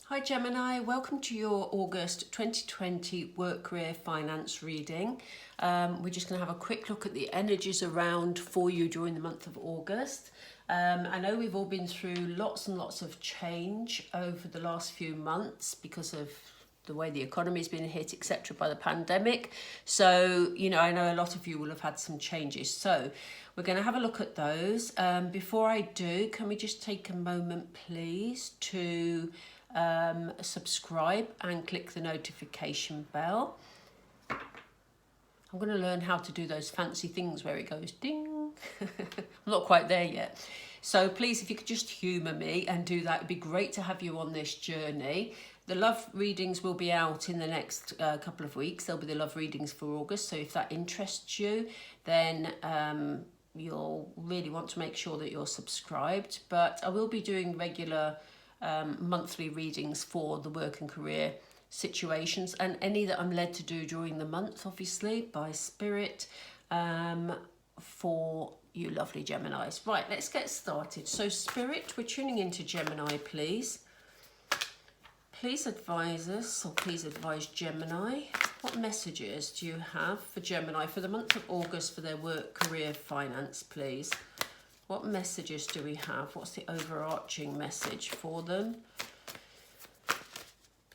Hi Gemini, welcome to your August 2020 work, career, finance reading. We're just going to have a quick look at the energies around for you during the month of August. I know we've all been through lots and lots of change over the last few months because of the way the economy's been hit, etc., by the pandemic. So, I know a lot of you will have had some changes. So we're going to have a look at those. Before I do, can we just take a moment, please, to subscribe and click the notification bell. I'm going to learn how to do those fancy things where it goes ding. I'm not quite there yet. So please, if you could just humour me and do that, it'd be great to have you on this journey. The love readings will be out in the next couple of weeks. There'll be the love readings for August. So if that interests you, then you'll really want to make sure that you're subscribed. But I will be doing regular monthly readings for the work and career situations and any that I'm led to do during the month, obviously, by spirit, for you lovely Geminis. Right, let's get started. So spirit, we're tuning into Gemini, please. Please advise us, or please advise Gemini. What messages do you have for Gemini for the month of August for their work, career, finance, please? What messages do we have? What's the overarching message for them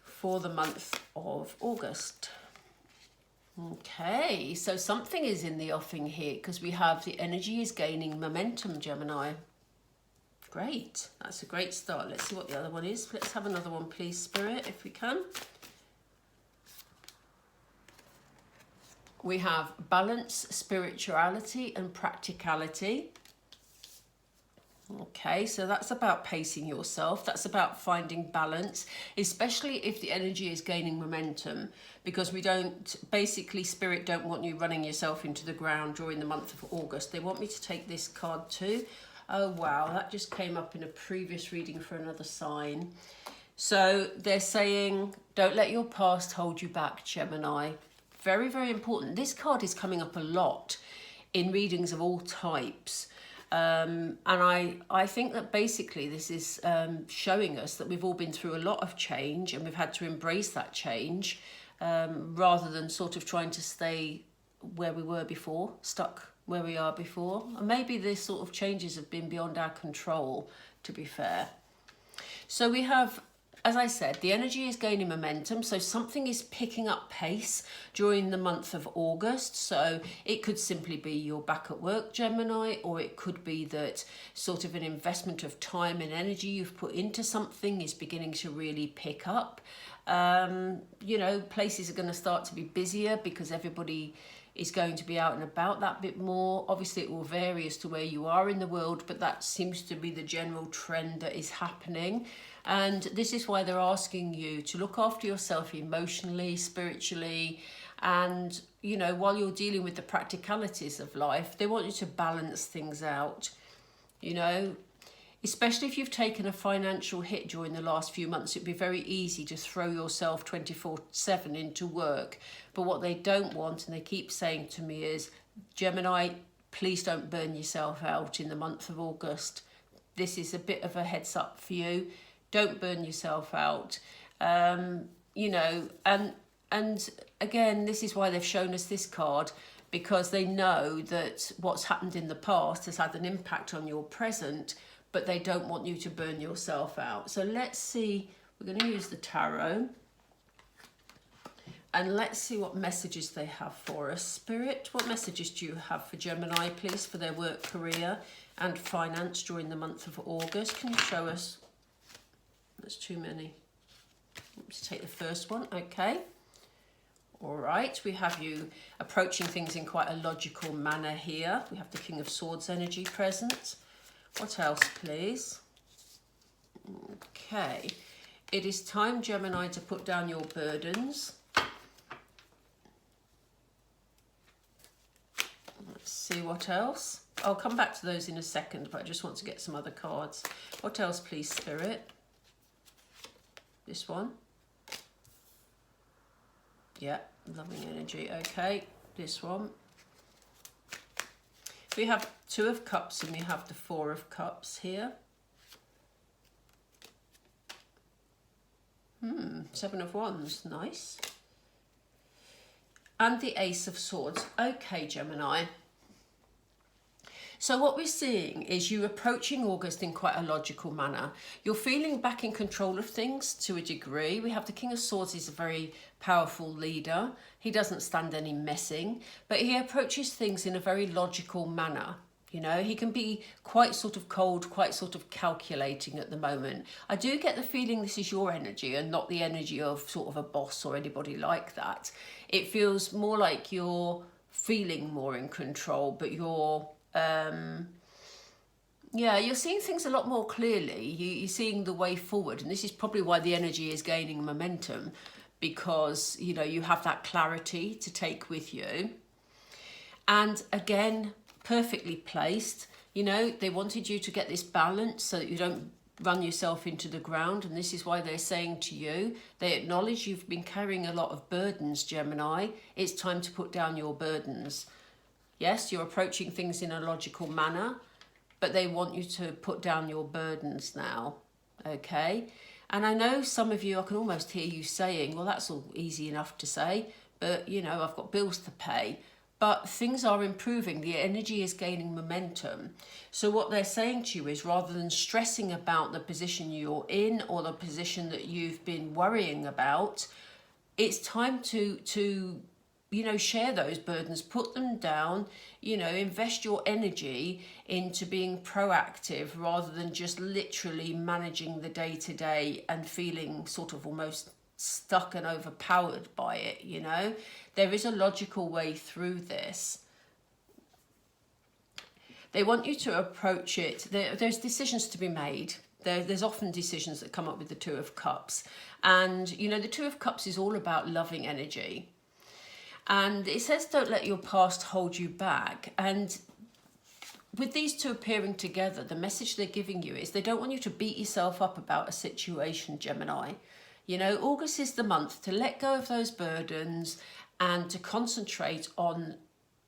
for the month of August? Okay, so something is in the offing here because we have the energy is gaining momentum, Gemini. Great, that's a great start. Let's see what the other one is. Let's have another one, please, Spirit, if we can. We have balance, spirituality, and practicality. Okay, so that's about pacing yourself. That's about finding balance, especially if the energy is gaining momentum, because we don't, basically Spirit don't want you running yourself into the ground during the month of August. They want me to take this card too. Oh, wow, that just came up in a previous reading for another sign. So they're saying, don't let your past hold you back, Gemini. Very, very important. This card is coming up a lot in readings of all types. And I think that basically this is showing us that we've all been through a lot of change and we've had to embrace that change rather than sort of trying to stay where we were before, stuck where we are before. And maybe this sort of changes have been beyond our control, to be fair. So we have, as I said, the energy is gaining momentum, so something is picking up pace during the month of August. So it could simply be you're back at work, Gemini, or it could be that sort of an investment of time and energy you've put into something is beginning to really pick up. Places are going to start to be busier because everybody is going to be out and about that bit more. Obviously, it will vary as to where you are in the world, but that seems to be the general trend that is happening. And this is why they're asking you to look after yourself emotionally, spiritually, and, while you're dealing with the practicalities of life, they want you to balance things out, especially if you've taken a financial hit during the last few months. It'd be very easy to throw yourself 24/7 into work. But what they don't want, and they keep saying to me, is, Gemini, please don't burn yourself out in the month of August. This is a bit of a heads up for you. Don't burn yourself out. And again, this is why they've shown us this card, because they know that what's happened in the past has had an impact on your present, but they don't want you to burn yourself out. So let's see, we're going to use the tarot, and let's see what messages they have for us. Spirit, what messages do you have for Gemini, please, for their work, career, and finance during the month of August? Can you show us? That's too many. Let's take the first one, okay. All right, we have you approaching things in quite a logical manner here. We have the King of Swords energy present. What else, please? Okay, it is time, Gemini, to put down your burdens. Let's see what else. I'll come back to those in a second, but I just want to get some other cards. What else, please, Spirit? This one. Yeah, loving energy. Okay, this one. We have Two of Cups and we have the Four of Cups here. Seven of Wands, nice. And the Ace of Swords. Okay, Gemini. So what we're seeing is you approaching August in quite a logical manner. You're feeling back in control of things to a degree. We have the King of Swords. He's a very powerful leader. He doesn't stand any messing, but he approaches things in a very logical manner. You know, he can be quite sort of cold, quite sort of calculating at the moment. I do get the feeling this is your energy and not the energy of sort of a boss or anybody like that. It feels more like you're feeling more in control, but you're you're seeing things a lot more clearly. You're seeing the way forward, and this is probably why the energy is gaining momentum, because you know you have that clarity to take with you. And again, perfectly placed. You know, they wanted you to get this balance so that you don't run yourself into the ground, and this is why they're saying to you, they acknowledge you've been carrying a lot of burdens, Gemini. It's time to put down your burdens. Yes, you're approaching things in a logical manner, but they want you to put down your burdens now, okay? And I know some of you, I can almost hear you saying, well, that's all easy enough to say, but, you know, I've got bills to pay. But things are improving. The energy is gaining momentum. So what they're saying to you is, rather than stressing about the position you're in or the position that you've been worrying about, it's time to you know, share those burdens, put them down, you know, invest your energy into being proactive rather than just literally managing the day-to-day and feeling sort of almost stuck and overpowered by it, you know. There is a logical way through this. They want you to approach it. There's decisions to be made. There's often decisions that come up with the Two of Cups. And, you know, the Two of Cups is all about loving energy. And it says, don't let your past hold you back. And with these two appearing together, the message they're giving you is they don't want you to beat yourself up about a situation, Gemini. You know, August is the month to let go of those burdens and to concentrate on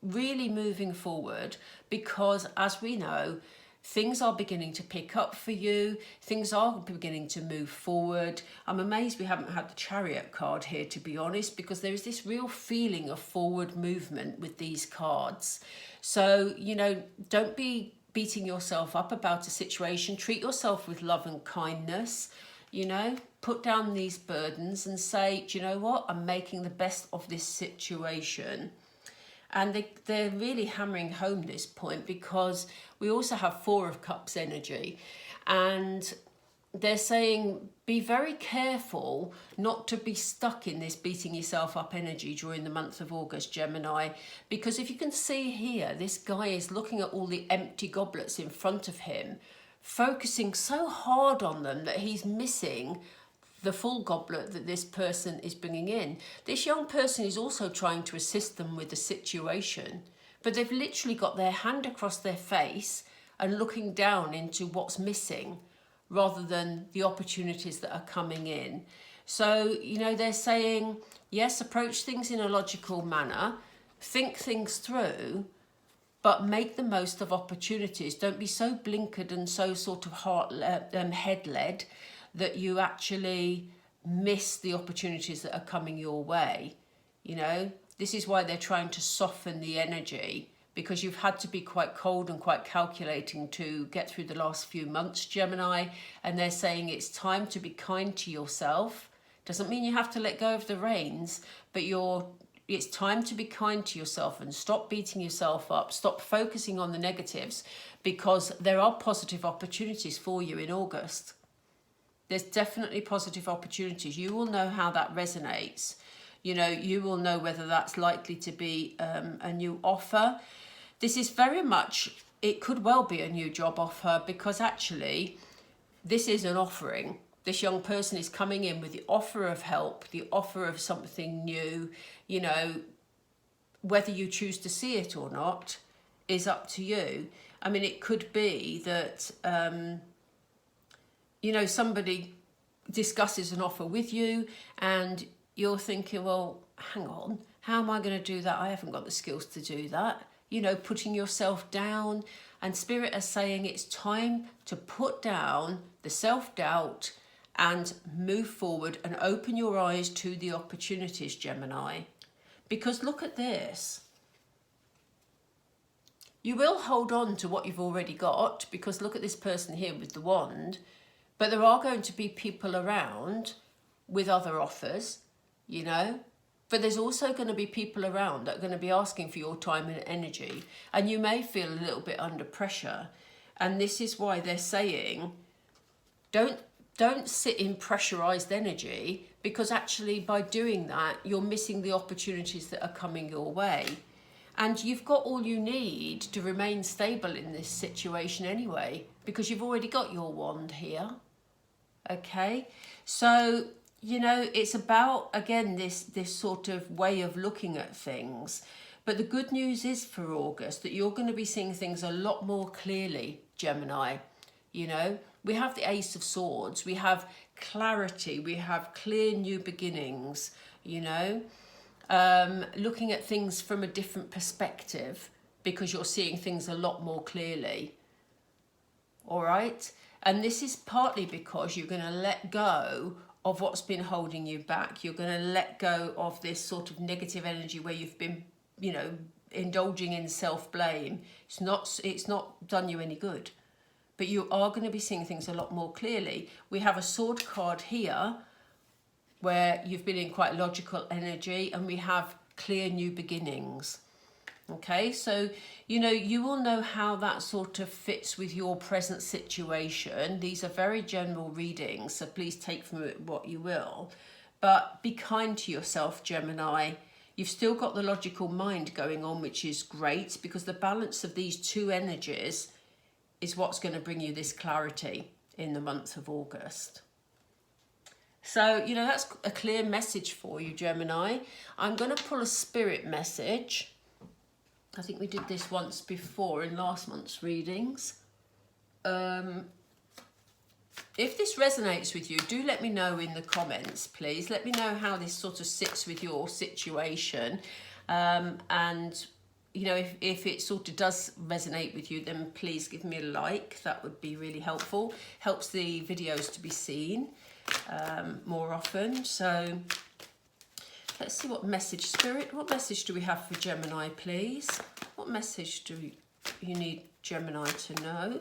really moving forward, because as we know, things are beginning to pick up for you. Things are beginning to move forward. I'm amazed we haven't had the Chariot card here, to be honest, because there is this real feeling of forward movement with these cards. So, you know, don't be beating yourself up about a situation. Treat yourself with love and kindness. You know, put down these burdens and say, do you know what? I'm making the best of this situation. And they're really hammering home this point, because we also have Four of Cups energy. And they're saying, be very careful not to be stuck in this beating yourself up energy during the month of August, Gemini. Because if you can see here, this guy is looking at all the empty goblets in front of him, focusing so hard on them that he's missing the full goblet that this person is bringing in. This young person is also trying to assist them with the situation, but they've literally got their hand across their face and looking down into what's missing rather than the opportunities that are coming in. So, you know, they're saying, yes, approach things in a logical manner, think things through, but make the most of opportunities. Don't be so blinkered and so sort of head-led that you actually miss the opportunities that are coming your way. You know, this is why they're trying to soften the energy, because you've had to be quite cold and quite calculating to get through the last few months, Gemini. And they're saying it's time to be kind to yourself. Doesn't mean you have to let go of the reins, but it's time to be kind to yourself and stop beating yourself up. Stop focusing on the negatives, because there are positive opportunities for you in August. There's definitely positive opportunities. You will know how that resonates. You know, you will know whether that's likely to be a new offer. This is very much, it could well be a new job offer, because actually this is an offering. This young person is coming in with the offer of help, the offer of something new. You know, whether you choose to see it or not is up to you. I mean, it could be that you know, somebody discusses an offer with you and you're thinking, well, hang on, how am I going to do that? I haven't got the skills to do that. You know, putting yourself down. And Spirit is saying it's time to put down the self-doubt and move forward and open your eyes to the opportunities, Gemini. Because look at this. You will hold on to what you've already got, because look at this person here with the wand. But there are going to be people around with other offers, you know. But there's also going to be people around that are going to be asking for your time and energy. And you may feel a little bit under pressure. And this is why they're saying, don't sit in pressurized energy, because actually by doing that, you're missing the opportunities that are coming your way. And you've got all you need to remain stable in this situation anyway, because you've already got your wand here. Okay, so you know, it's about, again, this sort of way of looking at things. But the good news is for August that you're going to be seeing things a lot more clearly, Gemini. You know, we have the Ace of Swords, we have clarity, we have clear new beginnings, you know, looking at things from a different perspective, because you're seeing things a lot more clearly. All right. And this is partly because you're going to let go of what's been holding you back. You're going to let go of this sort of negative energy where you've been, you know, indulging in self-blame. It's not done you any good. But you are going to be seeing things a lot more clearly. We have a sword card here where you've been in quite logical energy, and we have clear new beginnings. Okay, so, you know, you will know how that sort of fits with your present situation. These are very general readings, so please take from it what you will. But be kind to yourself, Gemini. You've still got the logical mind going on, which is great, because the balance of these two energies is what's going to bring you this clarity in the month of August. So, you know, that's a clear message for you, Gemini. I'm going to pull a spirit message. I think we did this once before in last month's readings. If this resonates with you, do let me know in the comments, please. Let me know how this sort of sits with your situation. And, you know, if it sort of does resonate with you, then please give me a like. That would be really helpful. Helps the videos to be seen more often. So let's see what message, Spirit, what message do we have for Gemini, please? What message do you need Gemini to know?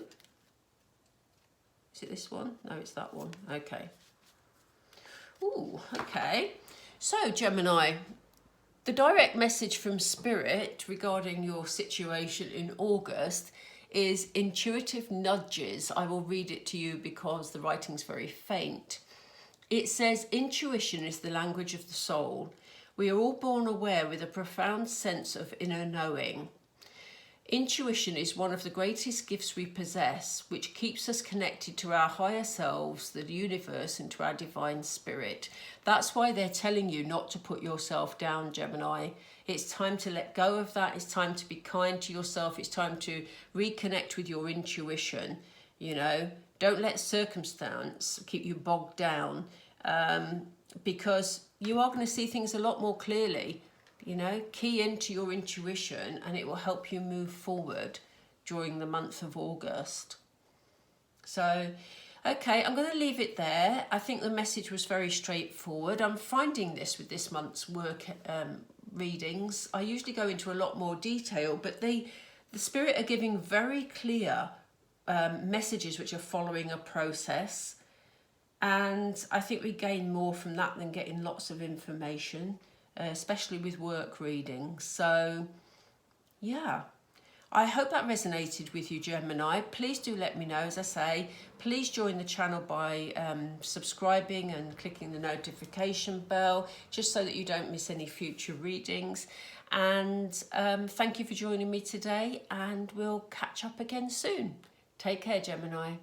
Is it this one? No, it's that one. Okay. Ooh, okay. So, Gemini, the direct message from Spirit regarding your situation in August is intuitive nudges. I will read it to you because the writing's very faint. It says, intuition is the language of the soul. We are all born aware with a profound sense of inner knowing. Intuition is one of the greatest gifts we possess, which keeps us connected to our higher selves, the universe, and to our divine spirit. That's why they're telling you not to put yourself down, Gemini. It's time to let go of that. It's time to be kind to yourself. It's time to reconnect with your intuition. You know, don't let circumstance keep you bogged down, because you are going to see things a lot more clearly. You know, key into your intuition and it will help you move forward during the month of August. So, okay, I'm going to leave it there. I think the message was very straightforward. I'm finding this with this month's work readings. I usually go into a lot more detail, but the Spirit are giving very clear messages which are following a process. And I think we gain more from that than getting lots of information. Especially with work readings. So, yeah, I hope that resonated with you, Gemini. Please do let me know. As I say, please join the channel by subscribing and clicking the notification bell, just so that you don't miss any future readings. And thank you for joining me today, and we'll catch up again soon. Take care, Gemini.